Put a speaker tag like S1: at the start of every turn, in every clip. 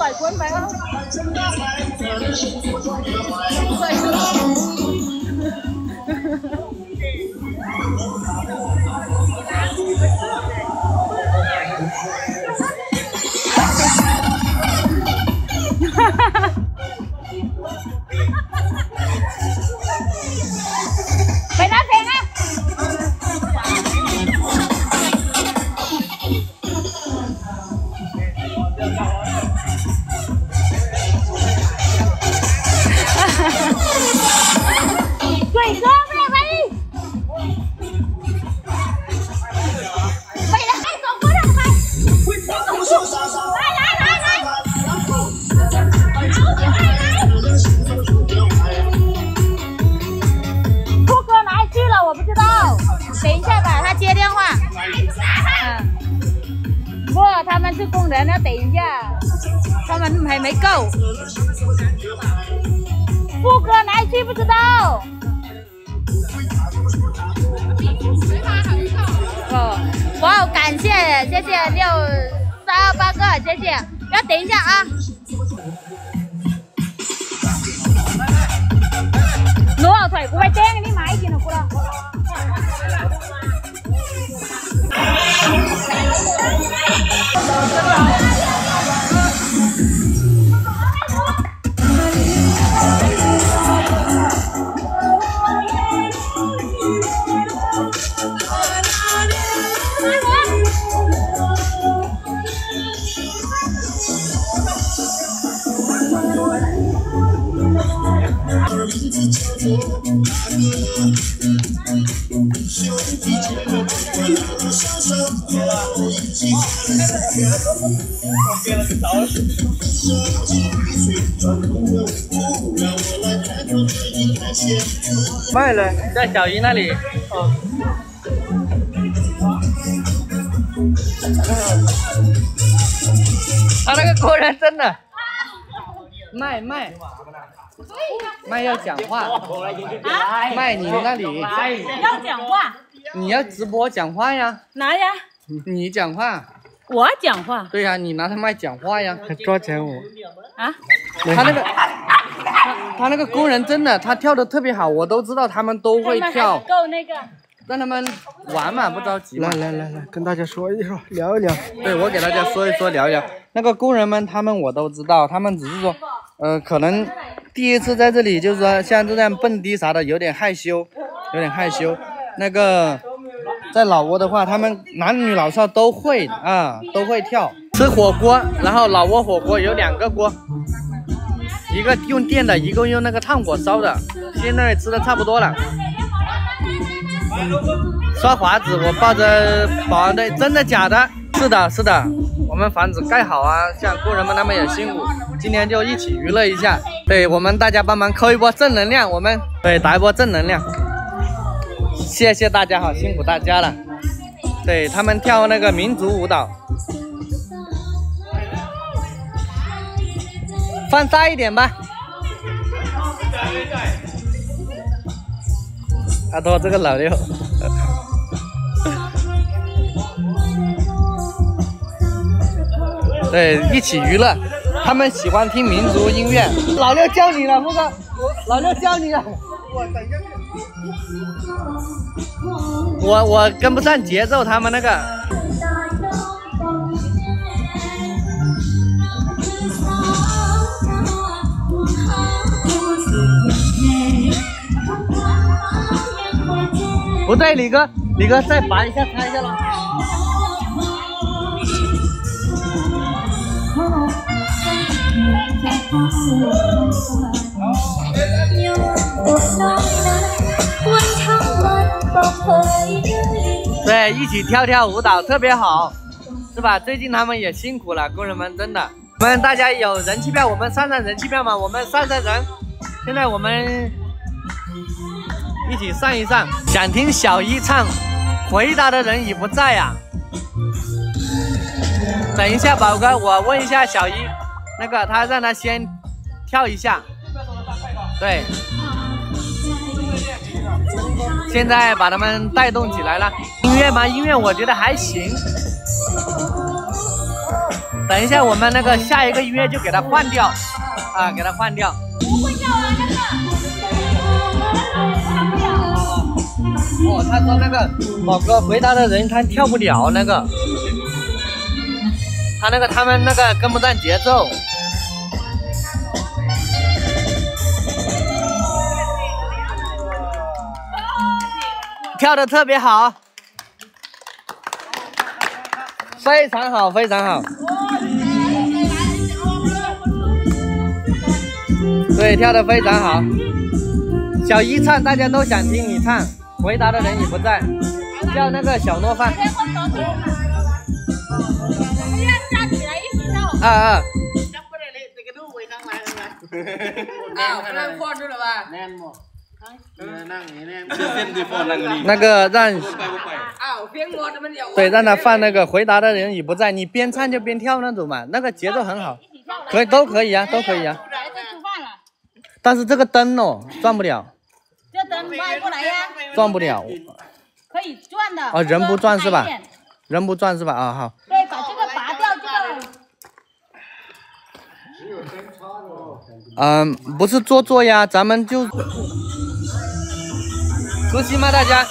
S1: 甩棍呗啊！
S2: 回答谁呢？鬼哥，喂！喂了，哎，走过来，来！富哥哪里去了？我不知道。等一下吧，他接电话。不，他们是工人，要等一下，他们还没够。富哥哪里去？不知道。哦，哇，感谢6、328个，谢谢。要等一下啊。攞後台，我係釘嗰啲買件就過啦。
S3: 卖了，在小姨那里。哦。他那个工人真的卖要讲话，卖你那里
S2: 要讲话，
S3: 你要直播讲话呀？
S2: 拿呀，
S3: 你讲话，
S2: 我讲话。
S3: 对呀，你拿他麦讲话呀。
S4: 还抓钱我
S2: 啊？
S3: 他那个工人真的，他跳的特别好，我都知道他们都会跳。
S2: 够那个。
S3: 让他们玩嘛，不着急嘛。
S4: 来，跟大家说一说，聊一聊。
S3: 对，我给大家说一说，聊一聊。那个工人们，他们我都知道，他们只是说，可能第一次在这里，就是说像这样蹦迪啥的，有点害羞。那个在老挝的话，他们男女老少都会啊，都会跳。吃火锅，然后老挝火锅有2个锅，一个用电的，一个用那个炭火烧的。现在吃的差不多了。刷华子，我抱着保安队，真的假的？是的，我们房子盖好啊，像工人们他们也辛苦，今天就一起娱乐一下。对，我们大家帮忙扣一波正能量，我们对打一波正能量。谢谢大家，好辛苦大家了。对他们跳那个民族舞蹈，放大一点吧。阿多这个老六，对，一起娱乐。他们喜欢听民族音乐。老六教你了，富哥，老六教你了。我跟不上节奏，他们那个。不对，李哥再拔一下，擦一下了。对，一起跳舞蹈特别好，是吧？最近他们也辛苦了，工人们真的。我们大家有人气票，我们上人气票嘛，我们上人。现在我们一起上一上，想听小一唱，回答的人已不在呀。等一下，宝哥，我问一下小一，那个他让他先跳一下。对，现在把他们带动起来了。音乐吗？音乐我觉得还行。等一下我们那个下一个音乐就给它换掉啊，给它换掉。
S2: 不会跳啊，真的。
S3: 哦，他说那个某个回答的人他跳不了那个，他们那个跟不上节奏。跳得特别好，非常好，非常好。对，跳得非常好。小一唱，大家都想听你唱，回答的人也不在，叫那个小糯饭。啊。那个让，对，让他放那个回答的人也不在，你边唱就边跳那种嘛，那个节奏很好，都可以啊，都可以啊。但是这个灯哦，转不了。
S2: 这灯歪过来呀。
S3: 转不了。
S2: 可以转的。
S3: 哦，人不转是吧？人不转是吧？啊，好。
S2: 对，把这个拔掉，这个。
S3: 不是做呀，咱们就。熟悉吗，大家？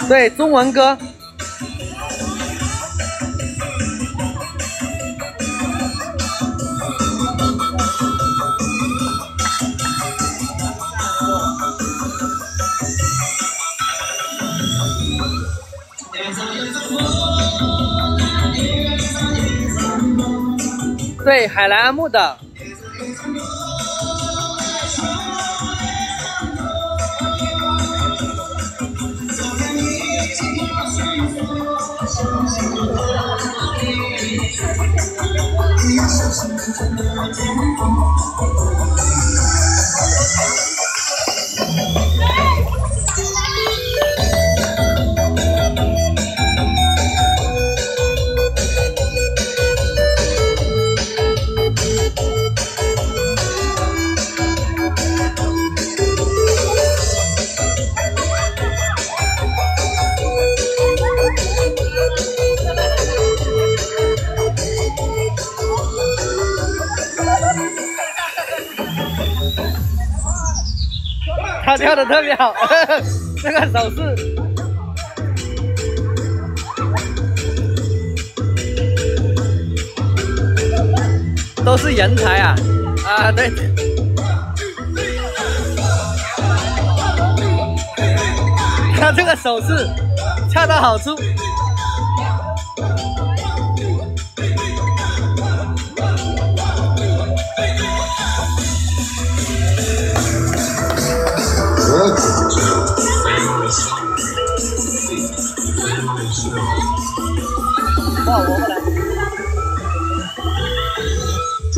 S3: 对，中文歌。对，海南安木的。他跳的特别好，那个手势，都是人才啊！啊，对，他这个手势恰到好处。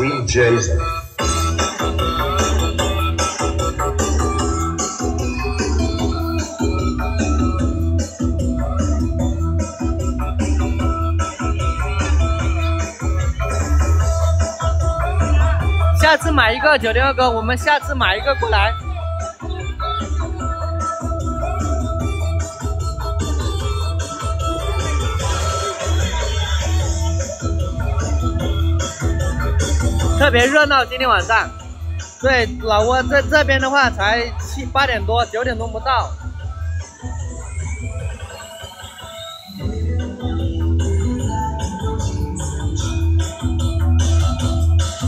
S1: DJs。
S3: 下次买一个902哥，我们下次买一个过来。特别热闹，今天晚上。对，老挝在这边的话才8点多，9点钟不到。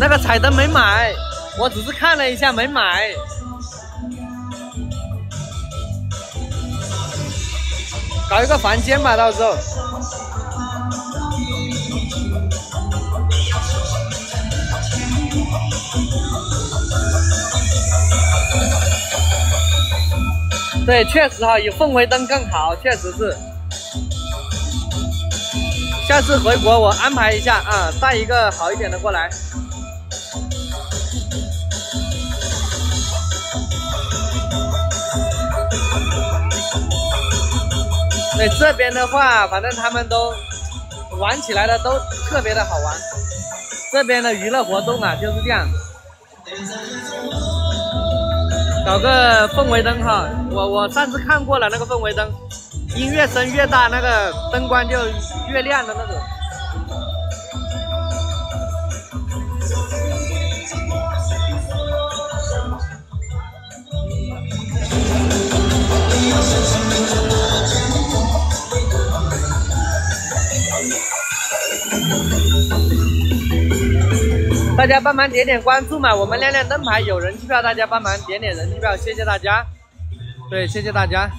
S3: 那个彩灯没买，我只是看了一下，没买。搞一个房间吧，到时候。对，确实哈，有氛围灯更好，确实是。下次回国我安排一下啊，带一个好一点的过来。对，这边的话，反正他们都玩起来的都特别的好玩。这边的娱乐活动啊就是这样，搞个氛围灯哈。我上次看过了那个氛围灯。音乐声越大，那个灯光就越亮的那种。大家帮忙点点关注嘛，我们亮亮灯牌有人气票，大家帮忙点点人气票，谢谢大家。对，谢谢大家。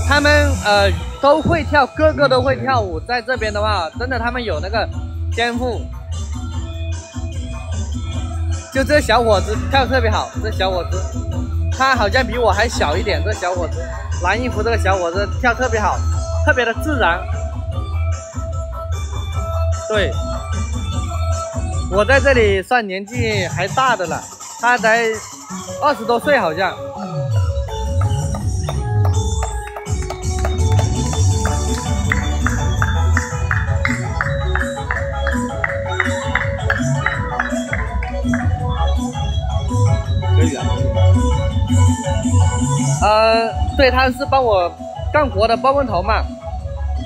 S3: 他们都会跳，个个都会跳舞。在这边的话，真的他们有那个天赋。就这小伙子跳特别好，这小伙子他好像比我还小一点。这小伙子蓝衣服这个小伙子跳特别好，特别的自然。对，我在这里算年纪还大的了，他才20多岁好像。对，他是帮我干活的包工头嘛，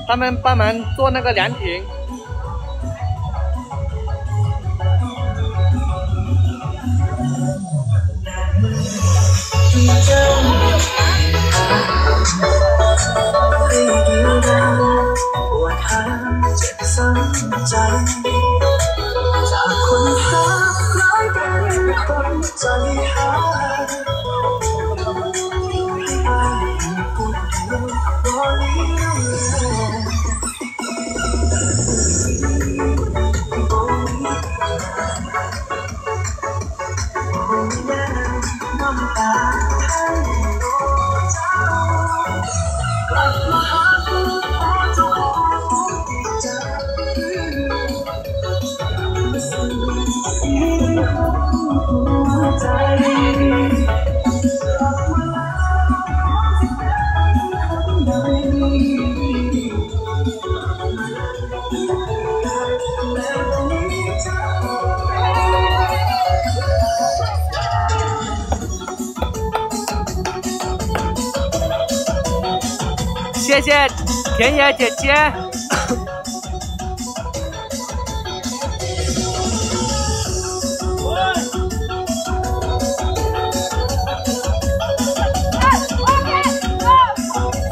S3: 他们帮忙做那个凉亭。谢谢田野姐姐。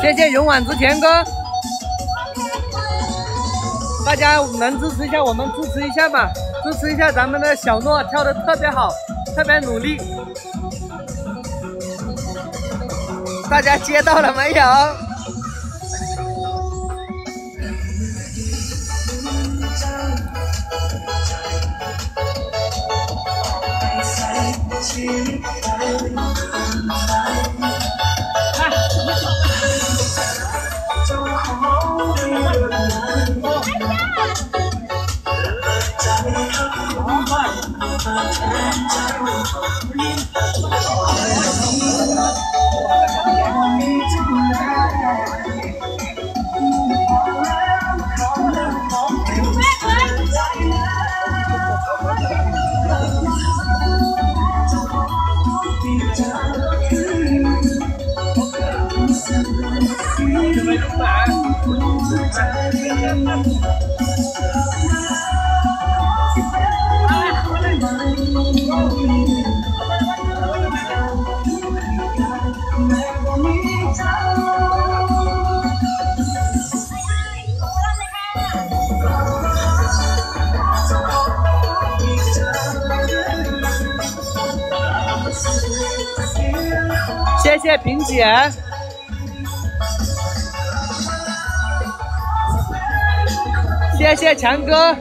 S3: 谢谢勇往直前哥，大家能支持一下我们，支持一下嘛，支持一下咱们的小诺，跳得特别好，特别努力。大家接到了没有？谢谢萍姐，谢谢强哥，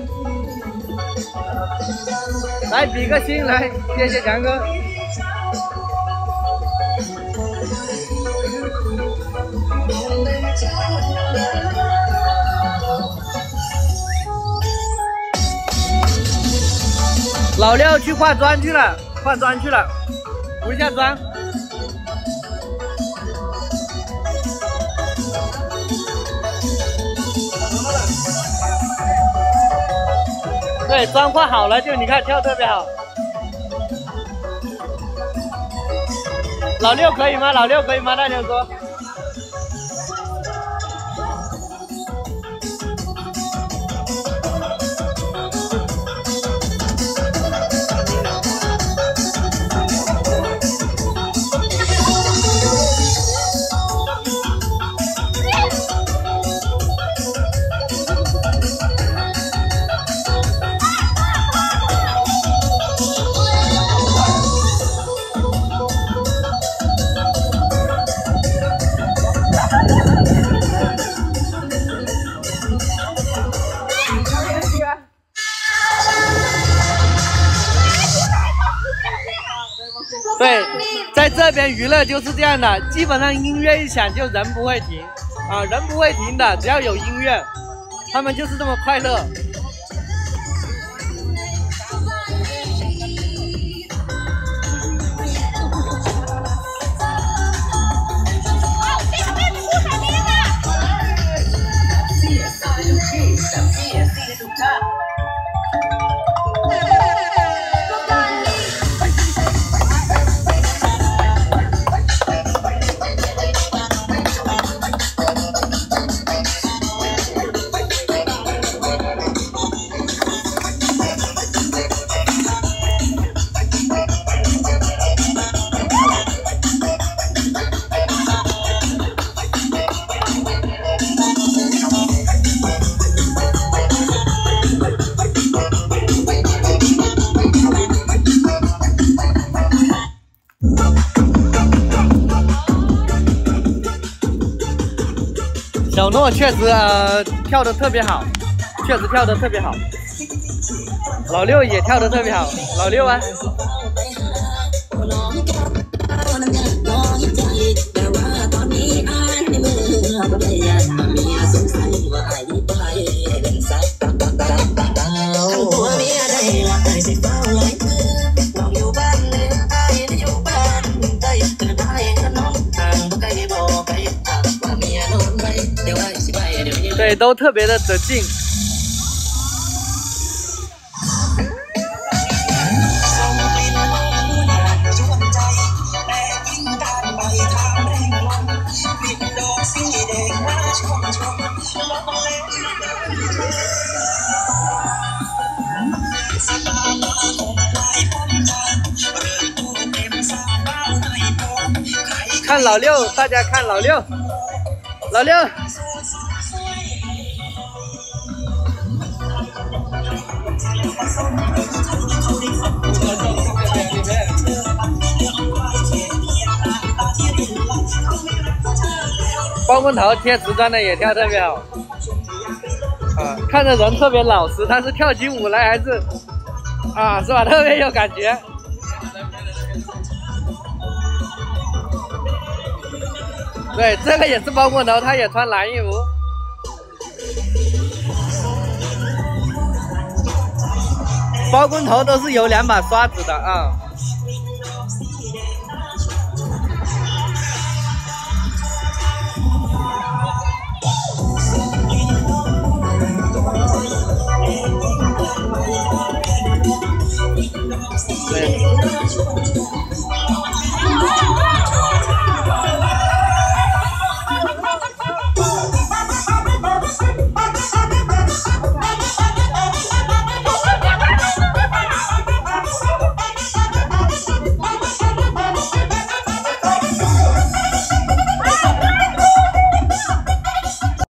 S3: 来比个心来，谢谢强哥。老六去化妆去了，化妆去了，补一下妆。对，妆化好了，就你看跳特别好。老六可以吗？老六可以吗？大家说。对，在这边娱乐就是这样的，基本上音乐一响就人不会停啊，人不会停的，只要有音乐，他们就是这么快乐。小诺确实跳得特别好，确实跳得特别好。老六也跳得特别好，老六啊。对，都特别的得劲。看老六，大家看老六，老六。包工头贴瓷砖的也跳特别好，啊，看着人特别老实，但是跳起舞来还是，啊，是吧？特别有感觉。对，这个也是包工头，他也穿蓝衣服。包工头都是有2把刷子的啊。对。